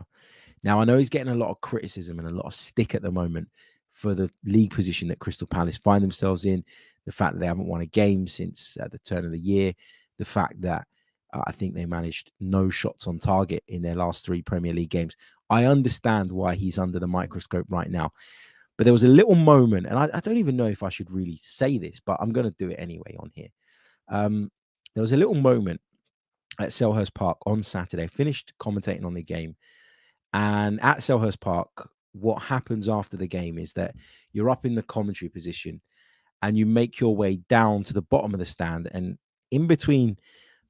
Now, I know he's getting a lot of criticism and a lot of stick at the moment for the league position that Crystal Palace find themselves in, the fact that they haven't won a game since the turn of the year, the fact that I think they managed no shots on target in their last 3 Premier League games. I understand why he's under the microscope right now. But there was a little moment, and I don't even know if I should really say this, but I'm going to do it anyway on here. There was a little moment at Selhurst Park on Saturday, finished commentating on the game. And at Selhurst Park, what happens after the game is that you're up in the commentary position and you make your way down to the bottom of the stand. And in between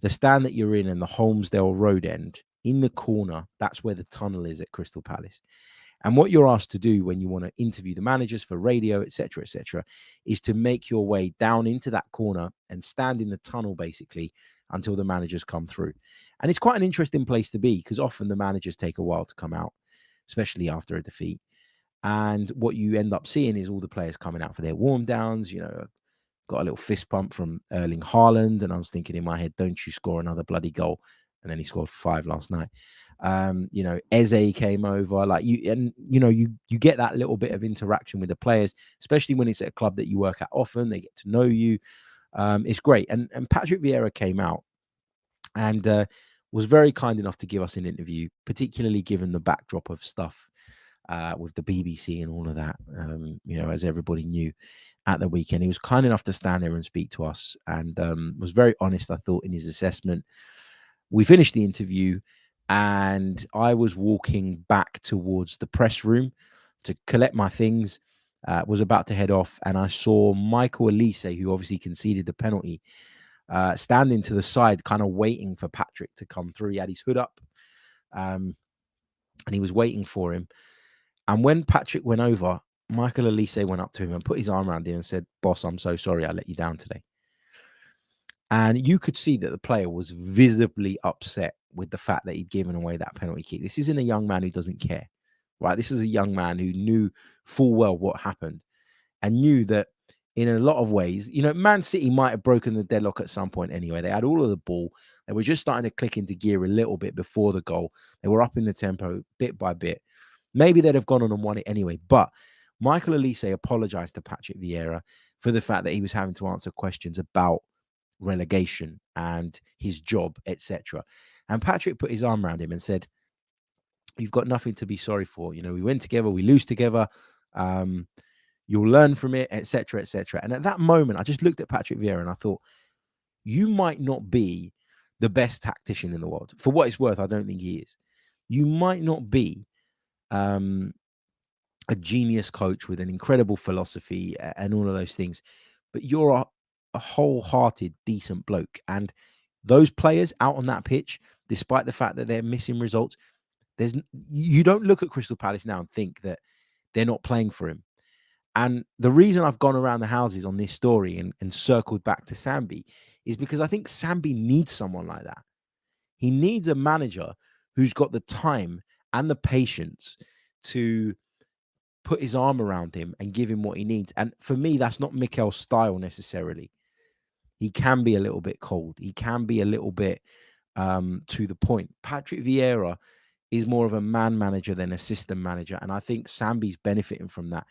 the stand that you're in and the Holmesdale Road end, in the corner, that's where the tunnel is at Crystal Palace. And what you're asked to do when you want to interview the managers for radio, etc., is to make your way down into that corner and stand in the tunnel, basically, until the managers come through. And it's quite an interesting place to be because often the managers take a while to come out, especially after a defeat. And what you end up seeing is all the players coming out for their warm downs. You know, got a little fist pump from Erling Haaland. And I was thinking in my head, don't you score another bloody goal and then he scored 5 last night. Eze came over, you get that little bit of interaction with the players, especially when it's at a club that you work at often. They get to know you. It's great. And Patrick Vieira came out and was very kind enough to give us an interview, particularly given the backdrop of stuff with the BBC and all of that, as everybody knew at the weekend. He was kind enough to stand there and speak to us, and was very honest, I thought, in his assessment. We finished the interview, and I was walking back towards the press room to collect my things, was about to head off, and I saw Michael Olise, who obviously conceded the penalty, standing to the side, kind of waiting for Patrick to come through. He had his hood up, and he was waiting for him. And when Patrick went over, Michael Olise went up to him and put his arm around him and said, "Boss, I'm so sorry I let you down today." And you could see that the player was visibly upset with the fact that he'd given away that penalty kick. This isn't a young man who doesn't care, right? This is a young man who knew full well what happened and knew that in a lot of ways, Man City might have broken the deadlock at some point anyway. They had all of the ball. They were just starting to click into gear a little bit before the goal. They were up in the tempo bit by bit. Maybe they'd have gone on and won it anyway. But Michael Olise apologized to Patrick Vieira for the fact that he was having to answer questions about relegation and his job, etc. And Patrick put his arm around him and said, "You've got nothing to be sorry for. We win together, we lose together. You'll learn from it, etc., etc." And at that moment, I just looked at Patrick Vieira and I thought, you might not be the best tactician in the world. For what it's worth, I don't think he is. You might not be a genius coach with an incredible philosophy and all of those things, but you're a wholehearted, decent bloke. And those players out on that pitch, despite the fact that they're missing results, you don't look at Crystal Palace now and think that they're not playing for him. And the reason I've gone around the houses on this story and circled back to Sambi is because I think Sambi needs someone like that. He needs a manager who's got the time and the patience to put his arm around him and give him what he needs. And for me, that's not Mikel's style necessarily. He can be a little bit cold. He can be a little bit to the point. Patrick Vieira is more of a man manager than a system manager. And I think Sambi's benefiting from that.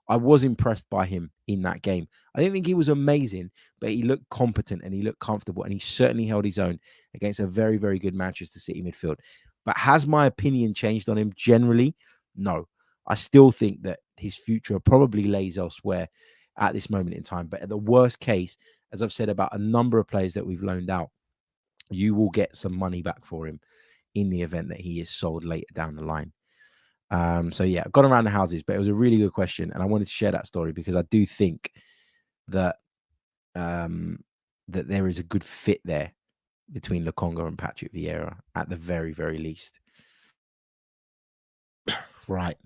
I was impressed by him in that game. I didn't think he was amazing, but he looked competent and he looked comfortable, and he certainly held his own against a very, very good Manchester City midfield. But has my opinion changed on him generally? No. I still think that his future probably lays elsewhere at this moment in time. But at the worst case, as I've said about a number of players that we've loaned out, you will get some money back for him in the event that he is sold later down the line. So yeah, I've gone around the houses, but it was a really good question, and I wanted to share that story because I do think that that there is a good fit there between Lokonga and Patrick Vieira at the very, very least. Right.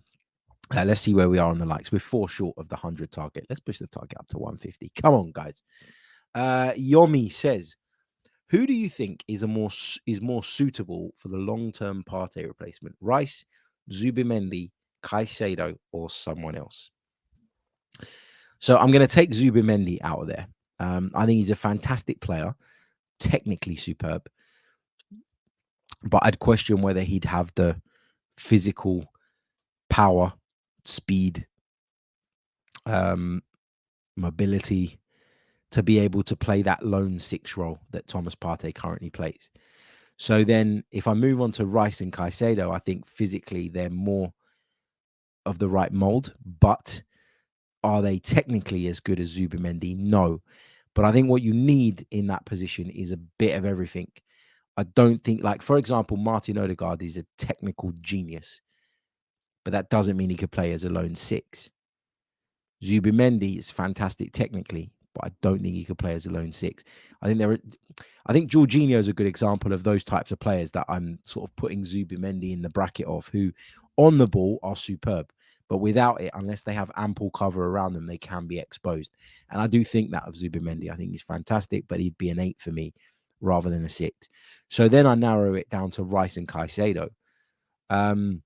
Let's see where we are on the likes. We're 4 short of the 100 target. Let's push the target up to 150. Come on, guys. Yomi says, who do you think is more suitable for the long-term Partey replacement? Rice, Zubimendi, Caicedo, or someone else? So I'm going to take Zubimendi out of there. I think he's a fantastic player, technically superb, but I'd question whether he'd have the physical power, speed, mobility to be able to play that lone 6 role that Thomas Partey currently plays. So then if I move on to Rice and Caicedo, I think physically they're more of the right mold, but are they technically as good as Zubimendi? No. But I think what you need in that position is a bit of everything. I don't think, like, for example, Martin Odegaard is a technical genius, but that doesn't mean he could play as a lone 6. Zubimendi is fantastic technically, but I don't think he could play as a lone 6. I think Jorginho is a good example of those types of players that I'm sort of putting Zubimendi in the bracket of, who on the ball are superb, but without it, unless they have ample cover around them, they can be exposed. And I do think that of Zubimendi. I think he's fantastic, but he'd be an 8 for me rather than a 6. So then I narrow it down to Rice and Caicedo. And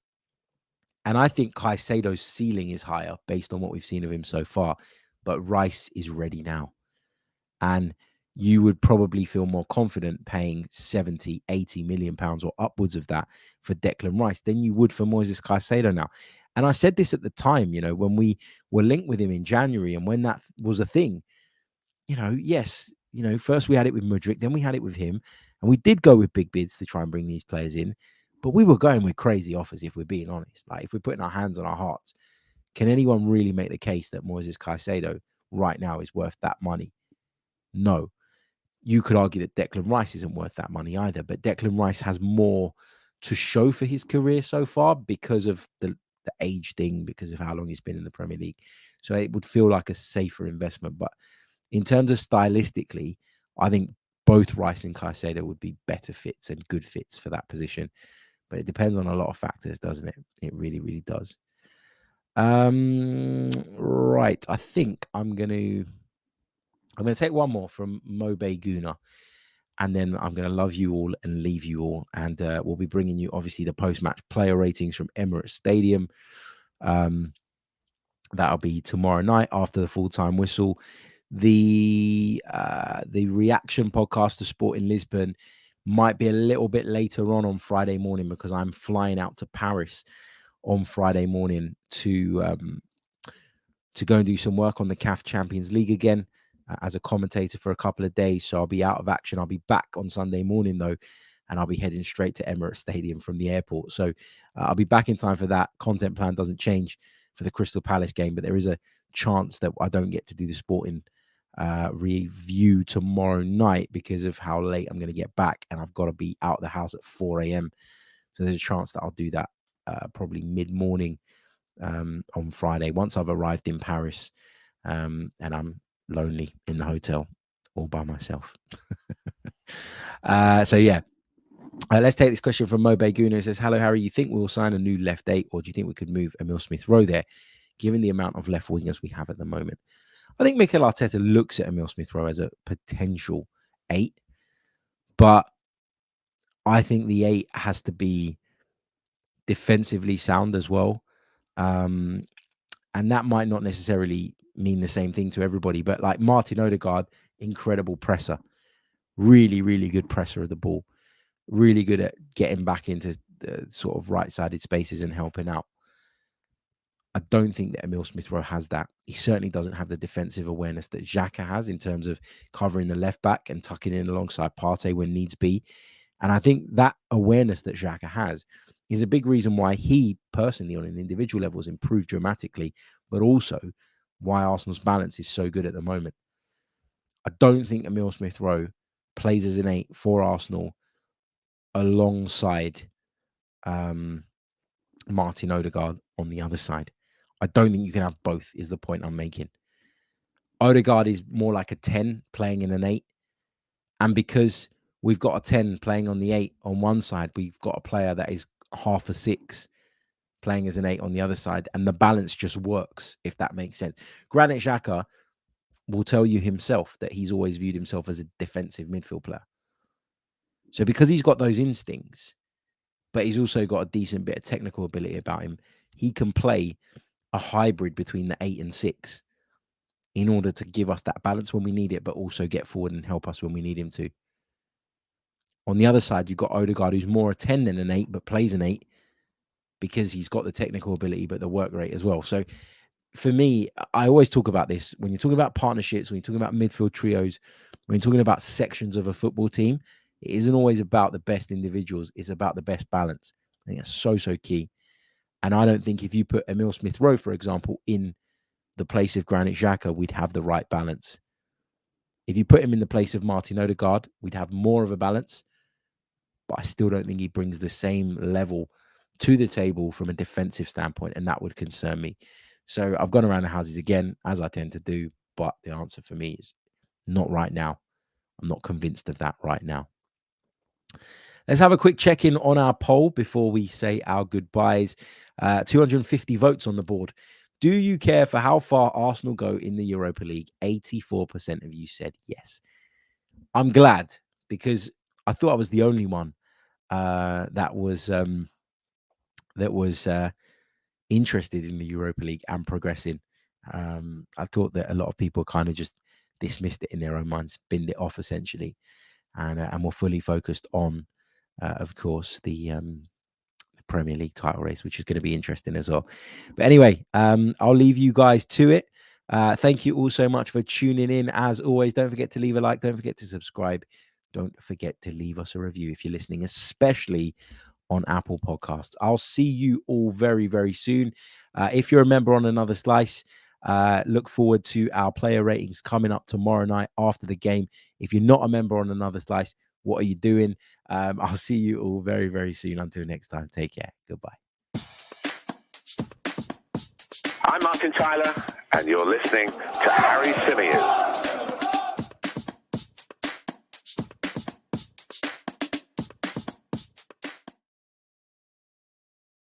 I think Caicedo's ceiling is higher based on what we've seen of him so far. But Rice is ready now. And you would probably feel more confident paying 70, 80 million pounds or upwards of that for Declan Rice than you would for Moises Caicedo now. And I said this at the time, when we were linked with him in January and when that was a thing, yes, first we had it with Mudryk, then we had it with him, and we did go with big bids to try and bring these players in, but we were going with crazy offers, if we're being honest. Like, if we're putting our hands on our hearts, can anyone really make the case that Moises Caicedo right now is worth that money? No. You could argue that Declan Rice isn't worth that money either, but Declan Rice has more to show for his career so far because of the age thing, because of how long he's been in the Premier League. So it would feel like a safer investment. But in terms of stylistically, I think both Rice and Caicedo would be better fits and good fits for that position. But it depends on a lot of factors, doesn't it? It really, really does. Right. I think I'm going to take one more from Mobe Guna, and then I'm going to love you all and leave you all. And we'll be bringing you, obviously, the post-match player ratings from Emirates Stadium. That'll be tomorrow night after the full-time whistle. The reaction podcast to Sport in Lisbon might be a little bit later on Friday morning, because I'm flying out to Paris on Friday morning to go and do some work on the CAF Champions League again as a commentator for a couple of days. So I'll be out of action. I'll be back on Sunday morning, though, and I'll be heading straight to Emirates Stadium from the airport. So I'll be back in time for that. Content plan doesn't change for the Crystal Palace game, but there is a chance that I don't get to do the sporting review tomorrow night because of how late I'm going to get back, and I've got to be out of the house at 4 a.m. So there's a chance that I'll do that probably mid-morning on Friday once I've arrived in Paris, and I'm lonely in the hotel all by myself. So yeah, let's take this question from Mobe Guna. It says, hello Harry, you think we'll sign a new left 8, or do you think we could move Emile Smith-Rowe there given the amount of left wingers we have at the moment? I think Mikel Arteta looks at Emile Smith-Rowe as a potential 8, but I think the 8 has to be defensively sound as well. And that might not necessarily mean the same thing to everybody, but like Martin Odegaard, incredible presser, really, really good presser of the ball, really good at getting back into the sort of right-sided spaces and helping out. I don't think that Emile Smith-Rowe has that. He certainly doesn't have the defensive awareness that Xhaka has in terms of covering the left back and tucking in alongside Partey when needs be. And I think that awareness that Xhaka has is a big reason why he personally, on an individual level, has improved dramatically, but also why Arsenal's balance is so good at the moment. I don't think Emile Smith-Rowe plays as an 8 for Arsenal alongside Martin Odegaard on the other side. I don't think you can have both, is the point I'm making. Odegaard is more like a 10 playing in an 8. And because we've got a 10 playing on the 8 on one side, we've got a player that is half a 6 playing as an 8 on the other side. And the balance just works, if that makes sense. Granit Xhaka will tell you himself that he's always viewed himself as a defensive midfield player. So because he's got those instincts, but he's also got a decent bit of technical ability about him, he can play a hybrid between the 8 and 6 in order to give us that balance when we need it, but also get forward and help us when we need him to. On the other side, you've got Odegaard, who's more a 10 than an 8, but plays an 8 because he's got the technical ability, but the work rate as well. So for me, I always talk about this. When you're talking about partnerships, when you're talking about midfield trios, when you're talking about sections of a football team, it isn't always about the best individuals. It's about the best balance. I think that's so, so key. And I don't think if you put Emile Smith-Rowe, for example, in the place of Granit Xhaka, we'd have the right balance. If you put him in the place of Martin Odegaard, we'd have more of a balance. But I still don't think he brings the same level to the table from a defensive standpoint, and that would concern me. So I've gone around the houses again, as I tend to do, but the answer for me is not right now. I'm not convinced of that right now. Let's have a quick check-in on our poll before we say our goodbyes. 250 votes on the board. Do you care for how far Arsenal go in the Europa League? 84% of you said yes. I'm glad, because I thought I was the only one that was interested in the Europa League and progressing. I thought that a lot of people kind of just dismissed it in their own minds, binned it off essentially, and were fully focused on, of course, the Premier League title race, which is going to be interesting as well. But anyway, I'll leave you guys to it. Thank you all so much for tuning in. As always, don't forget to leave a like. Don't forget to subscribe. Don't forget to leave us a review if you're listening, especially on Apple Podcasts. I'll see you all very, very soon. If you're a member on Another Slice, look forward to our player ratings coming up tomorrow night after the game. If you're not a member on Another Slice, what are you doing? I'll see you all very, very soon. Until next time, take care. Goodbye. I'm Martin Tyler, and you're listening to Harry Symeou.